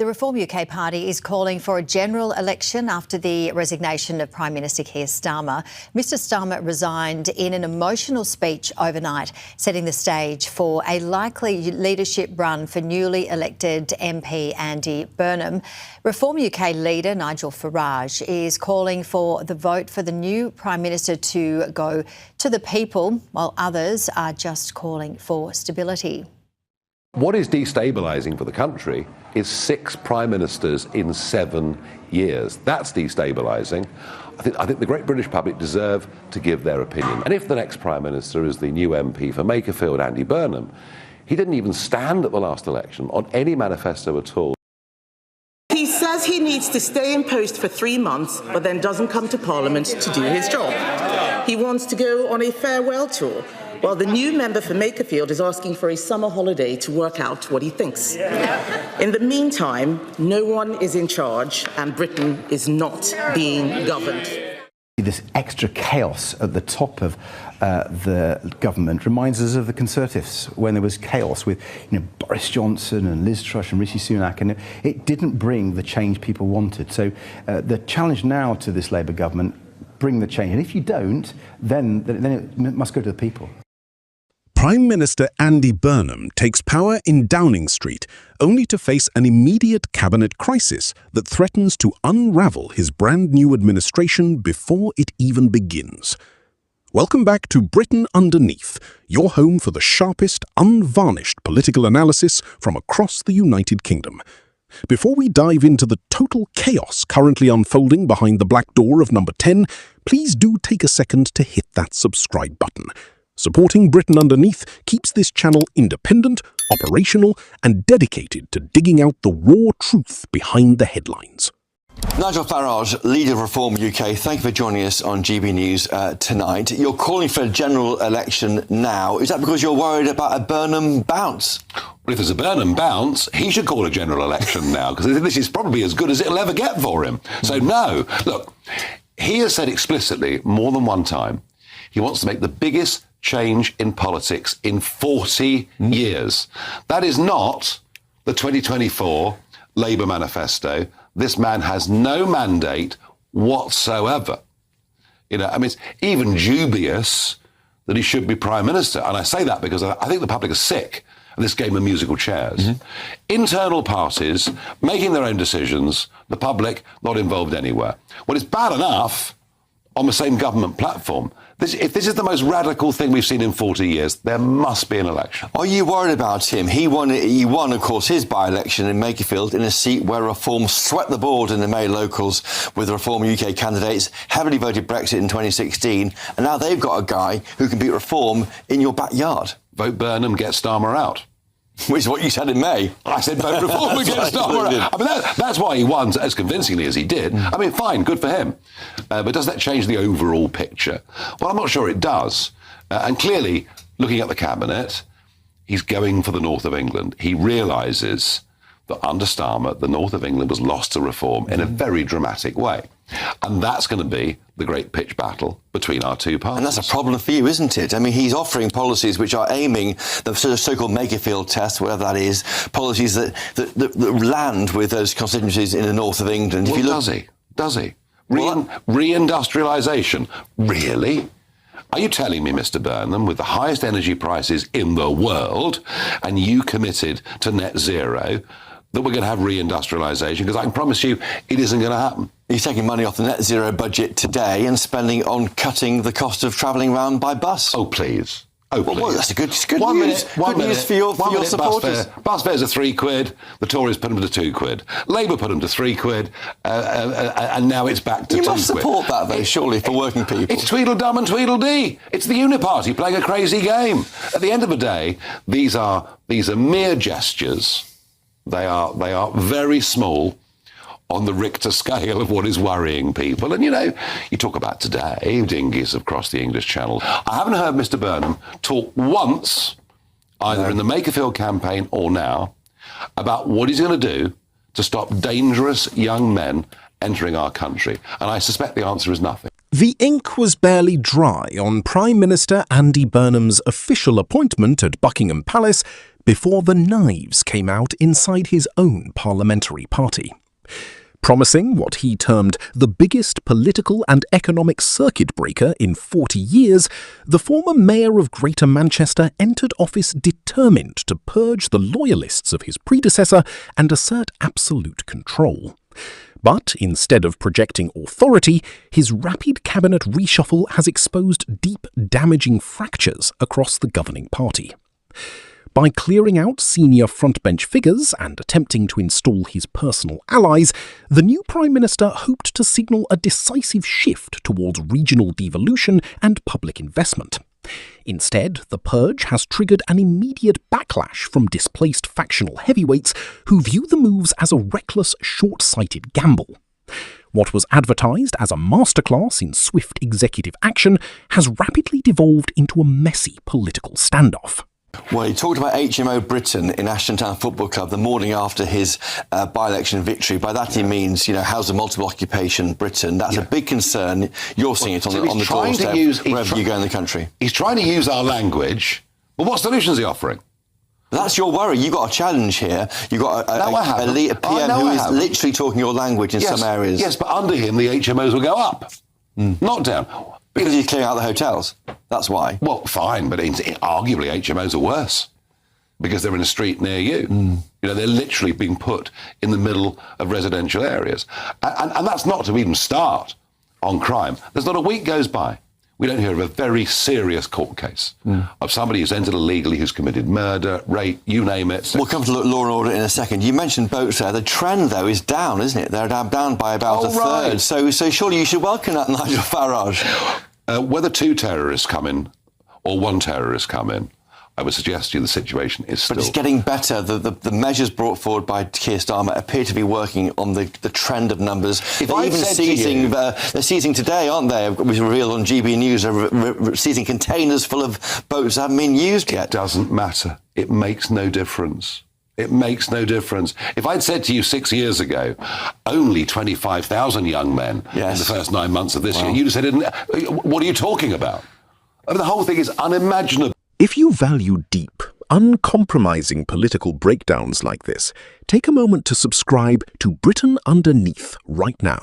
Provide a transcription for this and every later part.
The Reform UK Party is calling for a general election after the resignation of Prime Minister Keir Starmer. Mr Starmer resigned in an emotional speech overnight, setting the stage for a likely leadership run for newly elected MP Andy Burnham. Reform UK leader Nigel Farage is calling for the vote for the new Prime Minister to go to the people, while others are just calling for stability. What is destabilising for the country is 6 prime ministers in 7 years. That's destabilising. I think the great British public deserve to give their opinion. And if the next prime minister is the new MP for Makerfield, Andy Burnham, he didn't even stand at the last election on any manifesto at all. He says he needs to stay in post for 3 months, but then doesn't come to Parliament to do his job. He wants to go on a farewell tour, while the new member for Makerfield is asking for a summer holiday to work out what he thinks. In the meantime, no one is in charge and Britain is not being governed. This extra chaos at the top of the government reminds us of the Conservatives, when there was chaos with Boris Johnson and Liz Truss and Rishi Sunak, and it didn't bring the change people wanted. So the challenge now to this Labour government, bring the change. And if you don't, then it must go to the people. Prime Minister Andy Burnham takes power in Downing Street, only to face an immediate cabinet crisis that threatens to unravel his brand new administration before it even begins. Welcome back to Britain Underneath, your home for the sharpest, unvarnished political analysis from across the United Kingdom. Before we dive into the total chaos currently unfolding behind the black door of number 10, please do take a second to hit that subscribe button. Supporting Britain Underneath keeps this channel independent, operational, and dedicated to digging out the raw truth behind the headlines. Nigel Farage, leader of Reform UK, thank you for joining us on GB News tonight. You're calling for a general election now. Is that because you're worried about a Burnham bounce? Well, if there's a Burnham bounce, he should call a general election now, because this is probably as good as it'll ever get for him. So no, look, he has said explicitly more than one time he wants to make the biggest change in politics in 40 years. That is not the 2024 Labour manifesto. This man has no mandate whatsoever. It's even dubious that he should be Prime Minister. And I say that because I think the public are sick of this game of musical chairs. Internal parties making their own decisions, the public not involved anywhere. Well, it's bad enough on the same government platform. If this is the most radical thing we've seen in 40 years, there must be an election. Are you worried about him? He won, of course, his by-election in Makerfield in a seat where Reform swept the board in the May locals with Reform UK candidates, heavily voted Brexit in 2016, and now they've got a guy who can beat Reform in your backyard. Vote Burnham, get Starmer out. Which is what you said in May. I said vote Reform against Starmer. I mean, that's why he won as convincingly as he did. I mean, fine, good for him. But does that change the overall picture? Well, I'm not sure it does. And clearly, looking at the cabinet, he's going for the north of England. He realises that under Starmer, the north of England was lost to Reform in a very dramatic way. And that's going to be the great pitch battle between our two parties. And that's a problem for you, isn't it? I mean, he's offering policies which are aiming the sort of so-called Makerfield test, whatever that is, policies that land with those constituencies in the north of England. Well, does he? Reindustrialisation. Really? Are you telling me, Mr Burnham, with the highest energy prices in the world, and you committed to net zero, that we're going to have reindustrialisation? Because I can promise you it isn't going to happen. He's taking money off the net zero budget today and spending on cutting the cost of travelling around by bus. Oh, please. Oh, please. Well, that's good news. Good news for your supporters. Bus fares are £3. The Tories put them to £2. Labour put them to £3. And now it's back to £2. You must support that, though, surely, for working people. It's Tweedledum and Tweedledee. It's the Uniparty playing a crazy game. At the end of the day, these are mere gestures. They are very small on the Richter scale of what is worrying people. And, you talk about today, dinghies have crossed the English Channel. I haven't heard Mr Burnham talk once, either in the Makerfield campaign or now, about what he's going to do to stop dangerous young men entering our country. And I suspect the answer is nothing. The ink was barely dry on Prime Minister Andy Burnham's official appointment at Buckingham Palace before the knives came out inside his own parliamentary party. Promising what he termed the biggest political and economic circuit breaker in 40 years, the former mayor of Greater Manchester entered office determined to purge the loyalists of his predecessor and assert absolute control. But instead of projecting authority, his rapid cabinet reshuffle has exposed deep, damaging fractures across the governing party. By clearing out senior frontbench figures and attempting to install his personal allies, the new Prime Minister hoped to signal a decisive shift towards regional devolution and public investment. Instead, the purge has triggered an immediate backlash from displaced factional heavyweights who view the moves as a reckless, short-sighted gamble. What was advertised as a masterclass in swift executive action has rapidly devolved into a messy political standoff. Well, he talked about HMO Britain in Ashton Town Football Club the morning after his by-election victory. By that he means, how's a multiple occupation Britain? That's a big concern. You're seeing it on the doorstep wherever you go in the country. He's trying to use our language. Well, what solutions is he offering? That's your worry. You've got a challenge here. You've got a PM who is literally talking your language in some areas. Yes, but under him the HMOs will go up, not down. Because he's clearing out the hotels. That's why. Well, fine, but arguably HMOs are worse because they're in a street near you. They're literally being put in the middle of residential areas. And that's not to even start on crime. There's not a week goes by we don't hear of a very serious court case of somebody who's entered illegally, who's committed murder, rape, you name it. We'll come to law and order in a second. You mentioned boats there. The trend, though, is down, isn't it? They're down by about a third. So surely you should welcome that, Nigel Farage. Whether two terrorists come in or one terrorist come in, I would suggest to you the situation is still... But it's getting better. The measures brought forward by Keir Starmer appear to be working on the trend of numbers. They're even seizing... they're seizing today, aren't they? It was revealed on GB News. They're seizing containers full of boats that haven't been used yet. It doesn't matter. It makes no difference. It makes no difference. If I'd said to you 6 years ago, only 25,000 young men in the first 9 months of this year, you'd have said, what are you talking about? I mean, the whole thing is unimaginable. If you value deep, uncompromising political breakdowns like this, take a moment to subscribe to Britain Underneath right now.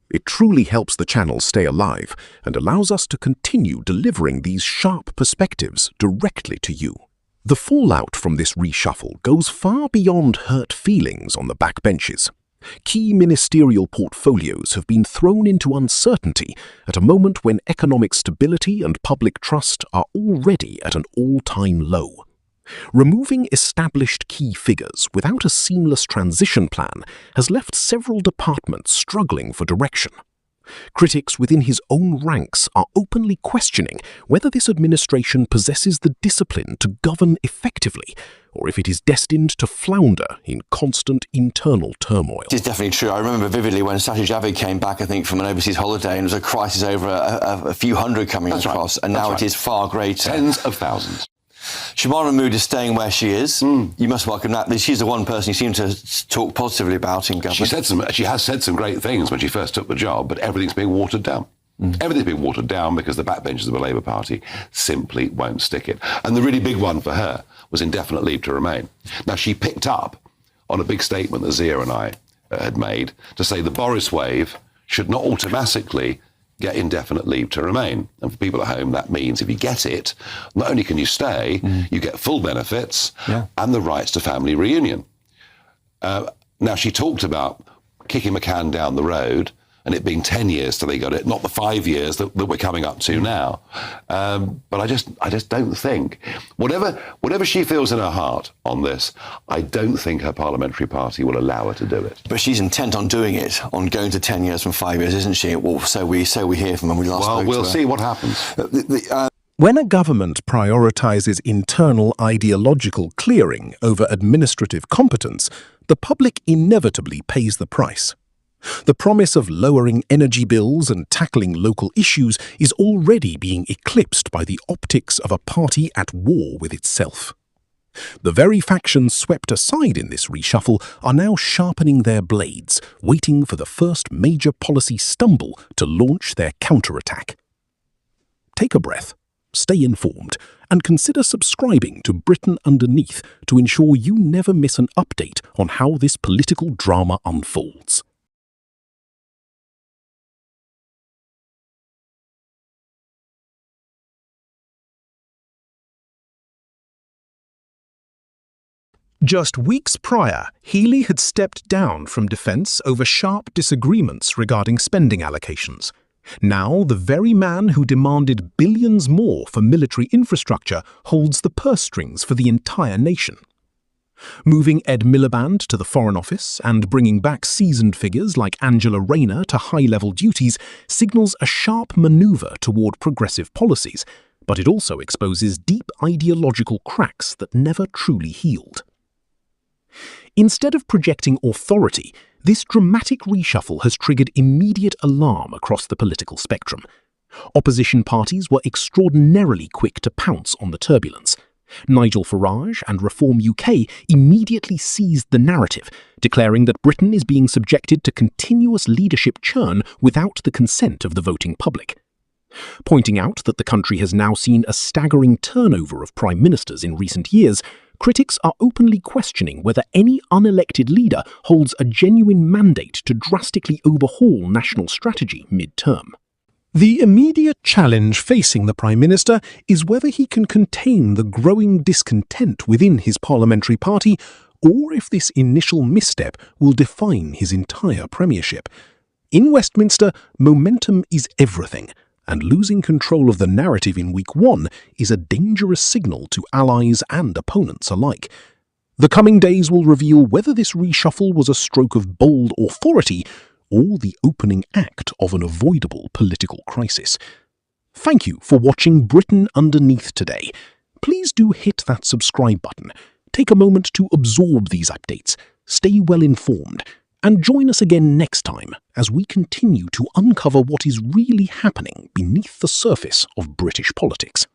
It truly helps the channel stay alive and allows us to continue delivering these sharp perspectives directly to you. The fallout from this reshuffle goes far beyond hurt feelings on the backbenches. Key ministerial portfolios have been thrown into uncertainty at a moment when economic stability and public trust are already at an all-time low. Removing established key figures without a seamless transition plan has left several departments struggling for direction. Critics within his own ranks are openly questioning whether this administration possesses the discipline to govern effectively, or if it is destined to flounder in constant internal turmoil. It is definitely true. I remember vividly when Sajid Javid came back, I think, from an overseas holiday, and there was a crisis over a few hundred coming across, and now it is far greater. Tens of thousands. Shamara Mahmood is staying where she is. You must welcome that. She's the one person you seem to talk positively about in government. She has said some great things when she first took the job, but everything's being watered down. Everything's being watered down because the backbenchers of the Labour Party simply won't stick it. And the really big one for her was indefinite leave to remain. Now, she picked up on a big statement that Zia and I had made to say the Boris wave should not automatically get indefinite leave to remain. And for people at home, that means if you get it, not only can you stay, you get full benefits and the rights to family reunion. Now, she talked about kicking a can down the road and it being 10 years till they got it, not the 5 years that we're coming up to now. But I just don't think, whatever she feels in her heart on this, I don't think her parliamentary party will allow her to do it. But she's intent on doing it, on going to 10 years from 5 years, isn't she? Well, so we hear from when we last spoke to her. Well, we'll see what happens. When a government prioritises internal ideological clearing over administrative competence, the public inevitably pays the price. The promise of lowering energy bills and tackling local issues is already being eclipsed by the optics of a party at war with itself. The very factions swept aside in this reshuffle are now sharpening their blades, waiting for the first major policy stumble to launch their counterattack. Take a breath. stay informed, and consider subscribing to Britain Underneath to ensure you never miss an update on how this political drama unfolds. Just weeks prior, Healey had stepped down from defence over sharp disagreements regarding spending allocations. Now, the very man who demanded billions more for military infrastructure holds the purse strings for the entire nation. Moving Ed Miliband to the Foreign Office and bringing back seasoned figures like Angela Rayner to high-level duties signals a sharp manoeuvre toward progressive policies, but it also exposes deep ideological cracks that never truly healed. Instead of projecting authority, this dramatic reshuffle has triggered immediate alarm across the political spectrum. Opposition parties were extraordinarily quick to pounce on the turbulence. Nigel Farage and Reform UK immediately seized the narrative, declaring that Britain is being subjected to continuous leadership churn without the consent of the voting public. Pointing out that the country has now seen a staggering turnover of prime ministers in recent years, critics are openly questioning whether any unelected leader holds a genuine mandate to drastically overhaul national strategy mid-term. The immediate challenge facing the Prime Minister is whether he can contain the growing discontent within his parliamentary party, or if this initial misstep will define his entire premiership. In Westminster, momentum is everything, and losing control of the narrative in week one is a dangerous signal to allies and opponents alike. The coming days will reveal whether this reshuffle was a stroke of bold authority or the opening act of an avoidable political crisis. Thank you for watching Britain Underneath today. Please do hit that subscribe button, take a moment to absorb these updates, stay well informed, and join us again next time as we continue to uncover what is really happening beneath the surface of British politics.